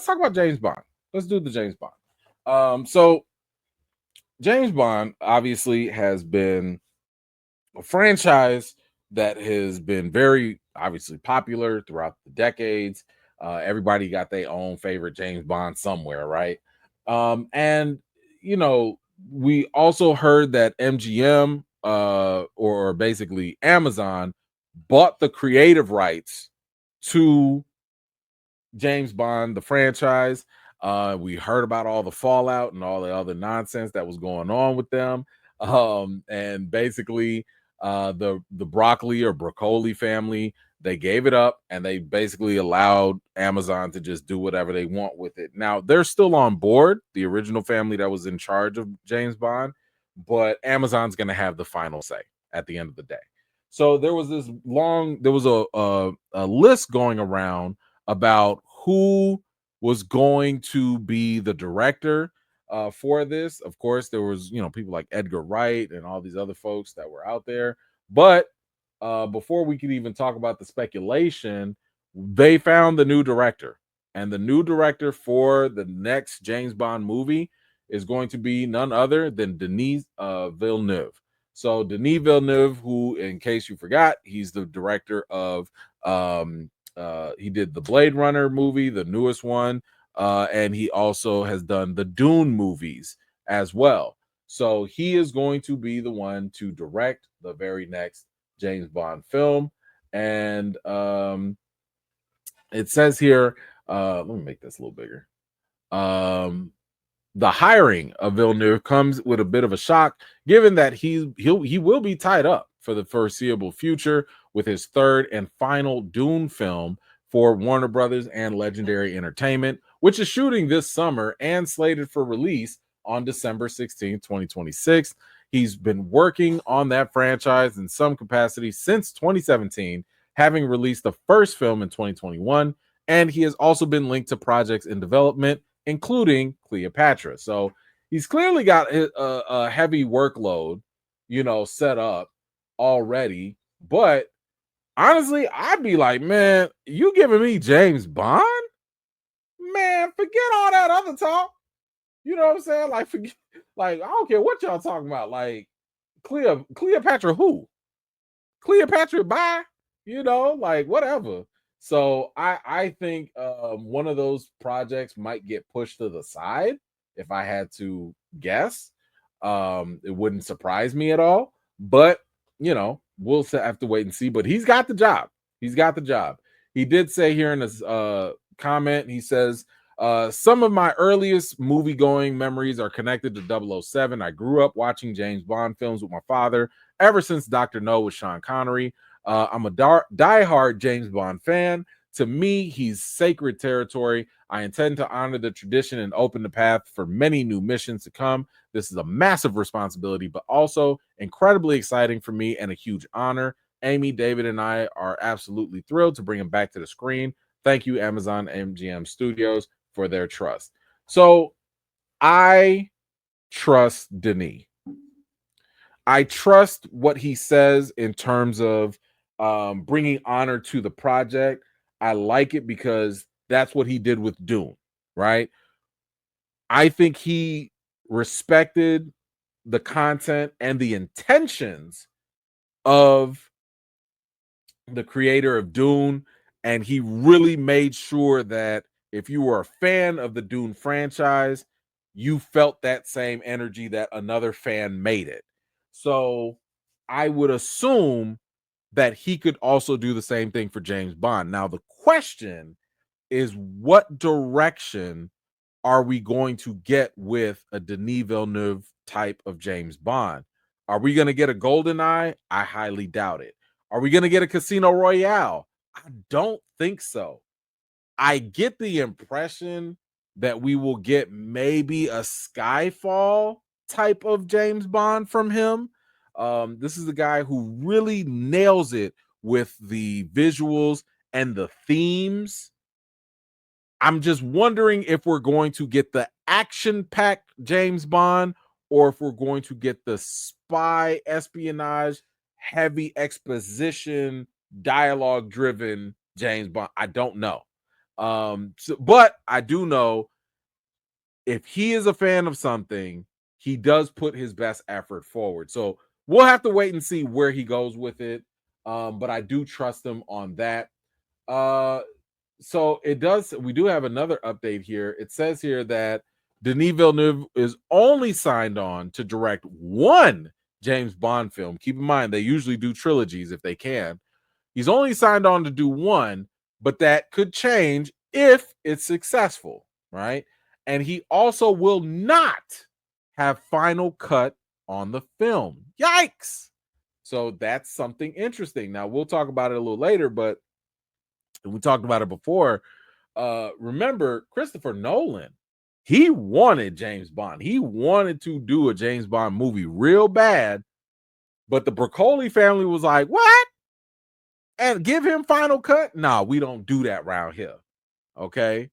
let's talk about James Bond. Let's do the James Bond. So James Bond obviously has been a franchise that has been very obviously popular throughout the decades. Everybody got their own favorite James Bond somewhere, right? And you know, we also heard that MGM, or basically Amazon, bought the creative rights to James Bond, the franchise. We heard about all the fallout and all the other nonsense that was going on with them. And basically, the broccoli or broccoli family, they gave it up and they basically allowed Amazon to just do whatever they want with it. Now they're still on board, the original family that was in charge of James Bond, but Amazon's going to have the final say at the end of the day. So there was a list going around about who was going to be the director for this. Of course, there was, people like Edgar Wright and all these other folks that were out there. But before we could even talk about the speculation, they found the new director. And the new director for the next James Bond movie is going to be none other than Denis Villeneuve. So Denis Villeneuve, who, in case you forgot, he's the director of he did the Blade Runner movie, the newest one, and he also has done the Dune movies as well. So he is going to be the one to direct the very next James Bond film. And it says here, let me make this a little bigger. The hiring of Villeneuve comes with a bit of a shock, given that he will be tied up for the foreseeable future with his third and final Dune film for Warner Brothers and Legendary Entertainment, which is shooting this summer and slated for release on December 16, 2026. He's been working on that franchise in some capacity since 2017, having released the first film in 2021, and he has also been linked to projects in development, including Cleopatra. So he's clearly got a heavy workload, set up already. But honestly, I'd be like, man, you giving me James Bond? Man, forget all that other talk. You know what I'm saying? Like, forget, like, I don't care what y'all talking about. Like, Cleopatra who? Cleopatra bye? Like whatever. So I think one of those projects might get pushed to the side if I had to guess. It wouldn't surprise me at all. But we'll have to wait and see. But he's got the job. He's got the job. He did say here in his comment, he says, some of my earliest movie going memories are connected to 007. I grew up watching James Bond films with my father ever since Dr. No with Sean Connery. I'm a diehard James Bond fan. To me, he's sacred territory. I intend to honor the tradition and open the path for many new missions to come. This is a massive responsibility, but also incredibly exciting for me and a huge honor. Amy, David, and I are absolutely thrilled to bring him back to the screen. Thank you, Amazon MGM Studios, for their trust. So I trust Denis. I trust what he says in terms of bringing honor to the project. I like it because that's what he did with Dune, right? I think he respected the content and the intentions of the creator of Dune, and he really made sure that if you were a fan of the Dune franchise, you felt that same energy that another fan made it. So I would assume that he could also do the same thing for James Bond. Now, the question is, what direction are we going to get with a Denis Villeneuve type of James Bond? Are we going to get a GoldenEye? I highly doubt it. Are we going to get a Casino Royale? I don't think so. I get the impression that we will get maybe a Skyfall type of James Bond from him. This is a guy who really nails it with the visuals and the themes. I'm just wondering if we're going to get the action-packed James Bond or if we're going to get the spy espionage, heavy exposition, dialogue-driven James Bond. I don't know. But I do know if he is a fan of something, he does put his best effort forward. So we'll have to wait and see where he goes with it. But I do trust him on that. Uh, so it does. We do have another update here. It says here that Denis Villeneuve is only signed on to direct one James Bond film. Keep in mind, they usually do trilogies if they can. He's only signed on to do one, but that could change if it's successful, right? And he also will not have final cut on the film. Yikes. So that's something interesting. Now, we'll talk about it a little later, but we talked about it before. Remember, Christopher Nolan, he wanted James Bond. He wanted to do a James Bond movie real bad, but the Broccoli family was like, what? And give him final cut? Nah, we don't do that around here. Okay.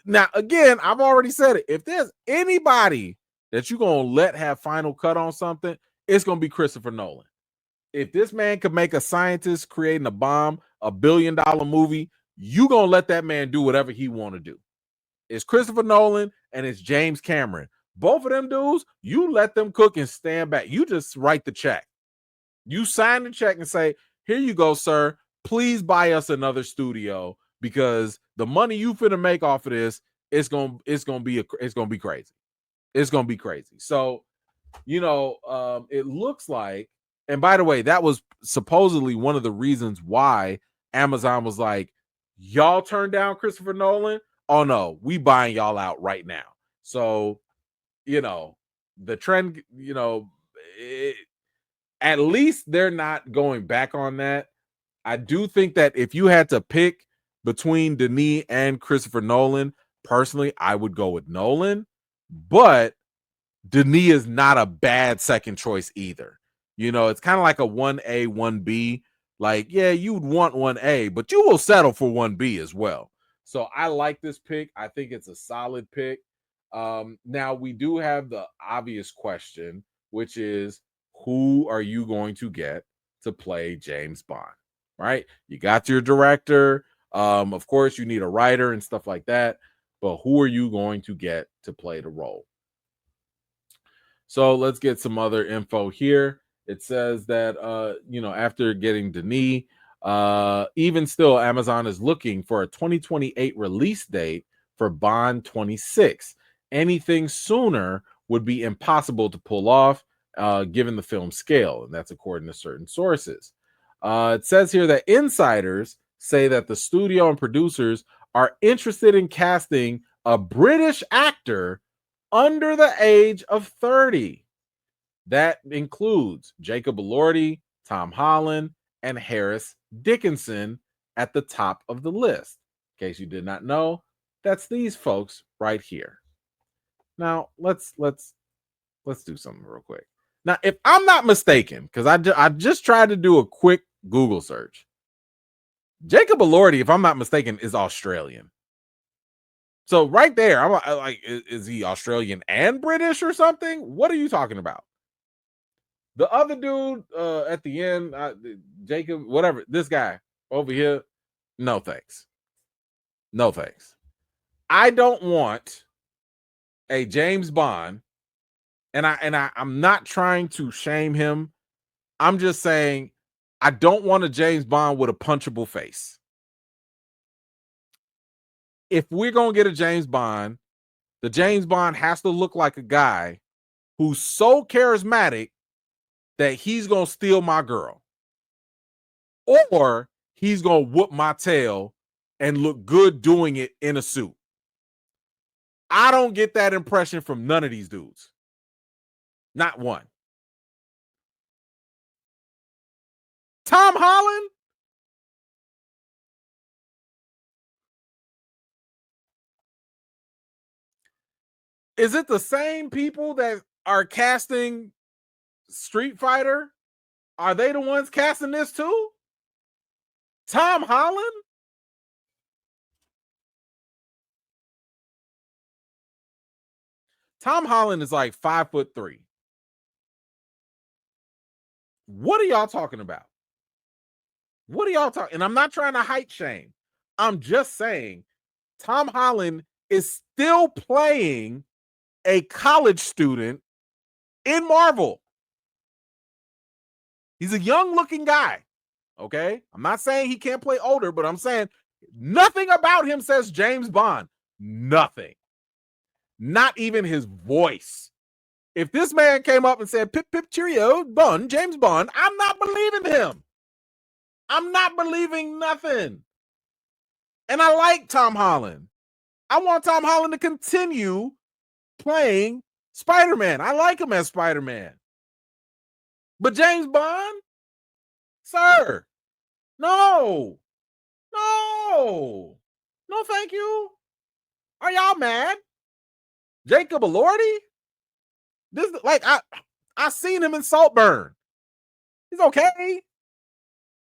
Now, again, I've already said it. If there's anybody that you're going to let have final cut on something, it's going to be Christopher Nolan. If this man could make a scientist creating a bomb, $1 billion movie, you going to let that man do whatever he want to do. It's Christopher Nolan and it's James Cameron. Both of them dudes, you let them cook and stand back. You just write the check. You sign the check and say, here you go, sir. Please buy us another studio because the money you finna make off of this, it's gonna be crazy. It's gonna be crazy. So, it looks like, and by the way, that was supposedly one of the reasons why Amazon was like, y'all turned down Christopher Nolan. Oh no, we buying y'all out right now. So, the trend, at least they're not going back on that. I do think that if you had to pick between Denis and Christopher Nolan, personally, I would go with Nolan, but Denis is not a bad second choice either. It's kind of like a 1A, 1B. Like, yeah, you would want 1A, but you will settle for 1B as well. So I like this pick. I think it's a solid pick. Now, we do have the obvious question, which is who are you going to get to play James Bond? Right? You got your director. Of course, you need a writer and stuff like that. But who are you going to get to play the role? So let's get some other info here. It says that after getting Denis, even still, Amazon is looking for a 2028 release date for Bond 26. Anything sooner would be impossible to pull off, given the film's scale, and that's according to certain sources. It says here that insiders say that the studio and producers are interested in casting a British actor under the age of 30. That includes Jacob Elordi, Tom Holland, and Harris Dickinson at the top of the list. In case you did not know, that's these folks right here. Now, let's do something real quick. Now, if I'm not mistaken, because I just tried to do a quick Google search, Jacob Elordi, if I'm not mistaken, is Australian. So right there, I'm like, is he Australian and British or something? What are you talking about? The other dude at the end, Jacob, whatever, this guy over here, no thanks. No thanks. I don't want a James Bond, and I'm not trying to shame him. I'm just saying I don't want a James Bond with a punchable face. If we're gonna get a James Bond, the James Bond has to look like a guy who's so charismatic that he's gonna steal my girl, or he's gonna whoop my tail and look good doing it in a suit. I don't get that impression from none of these dudes. Not one. Tom Holland? Is it the same people that are casting Street Fighter? Are they the ones casting this too? Tom Holland? Tom Holland is like 5'3". What are y'all talking about? What are y'all talking? And I'm not trying to height shame. I'm just saying Tom Holland is still playing a college student in Marvel. He's a young looking guy. Okay. I'm not saying he can't play older, but I'm saying nothing about him says James Bond. Nothing. Not even his voice. If this man came up and said, pip, pip, cheerio, Bond, James Bond, I'm not believing him. I'm not believing nothing. And I like Tom Holland. I want Tom Holland to continue playing Spider-Man. I like him as Spider-Man. But James Bond? Sir, no. No, thank you. Are y'all mad? Jacob Elordi? This like I seen him in Saltburn. He's okay,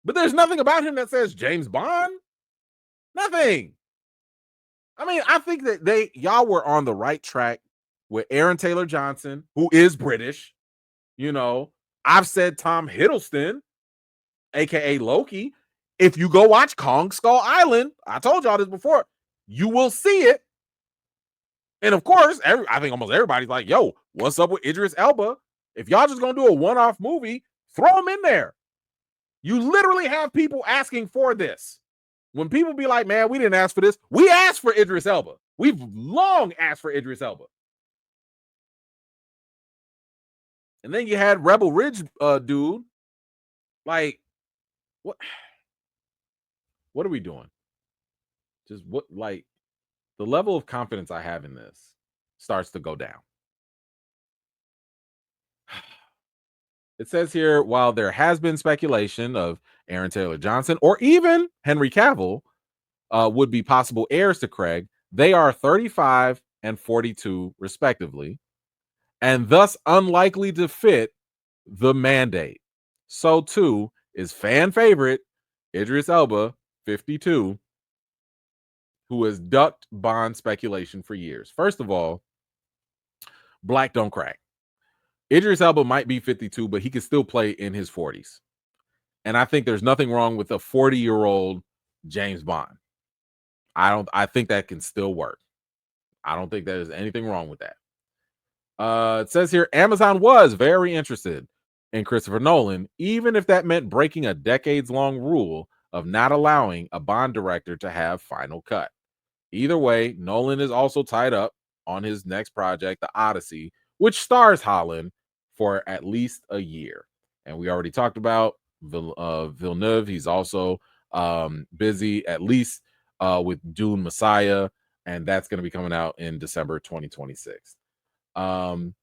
but there's nothing about him that says James Bond. Nothing. I mean, I think that y'all were on the right track with Aaron Taylor Johnson, who is British. You know, I've said Tom Hiddleston, aka Loki. If you go watch Kong Skull Island, I told y'all this before, you will see it. And of course, I think almost everybody's like, yo, what's up with Idris Elba? If y'all just gonna do a one-off movie, throw him in there. You literally have people asking for this. When people be like, man, we didn't ask for this. We asked for Idris Elba. We've long asked for Idris Elba. And then you had Rebel Ridge dude. Like, what are we doing? Just what, like, the level of confidence I have in this starts to go down. It says here, while there has been speculation of Aaron Taylor Johnson or even Henry Cavill would be possible heirs to Craig, they are 35 and 42 respectively, and thus unlikely to fit the mandate. So too is fan favorite Idris Elba, 52, who has ducked Bond speculation for years. First of all, black don't crack. Idris Elba might be 52, but he can still play in his 40s. And I think there's nothing wrong with a 40-year-old James Bond. I think that can still work. I don't think there's anything wrong with that. It says here, Amazon was very interested in Christopher Nolan, even if that meant breaking a decades-long rule of not allowing a Bond director to have final cut. Either way, Nolan is also tied up on his next project, The Odyssey, which stars Holland for at least a year. And we already talked about Villeneuve. He's also busy at least with Dune Messiah, and that's going to be coming out in December 2026. I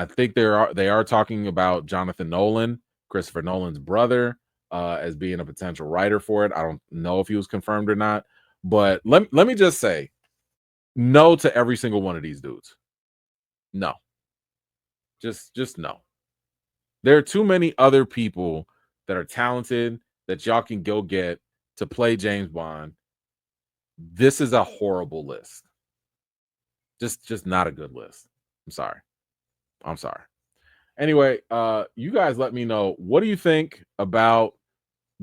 think they are talking about Jonathan Nolan, Christopher Nolan's brother, as being a potential writer for it. I don't know if he was confirmed or not, but let me just say no to every single one of these dudes. No. Just no. There are too many other people that are talented that y'all can go get to play James Bond. This is a horrible list. Just not a good list. I'm sorry. Anyway, you guys let me know, what do you think about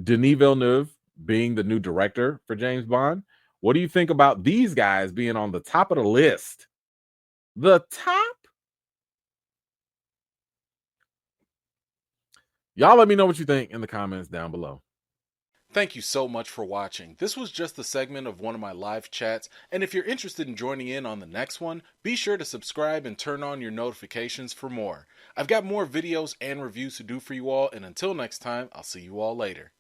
Denis Villeneuve being the new director for James Bond? What do you think about these guys being on the top of the list? The top? Y'all let me know what you think in the comments down below. Thank you so much for watching. This was just a segment of one of my live chats, and if you're interested in joining in on the next one, be sure to subscribe and turn on your notifications for more. I've got more videos and reviews to do for you all, and until next time, I'll see you all later.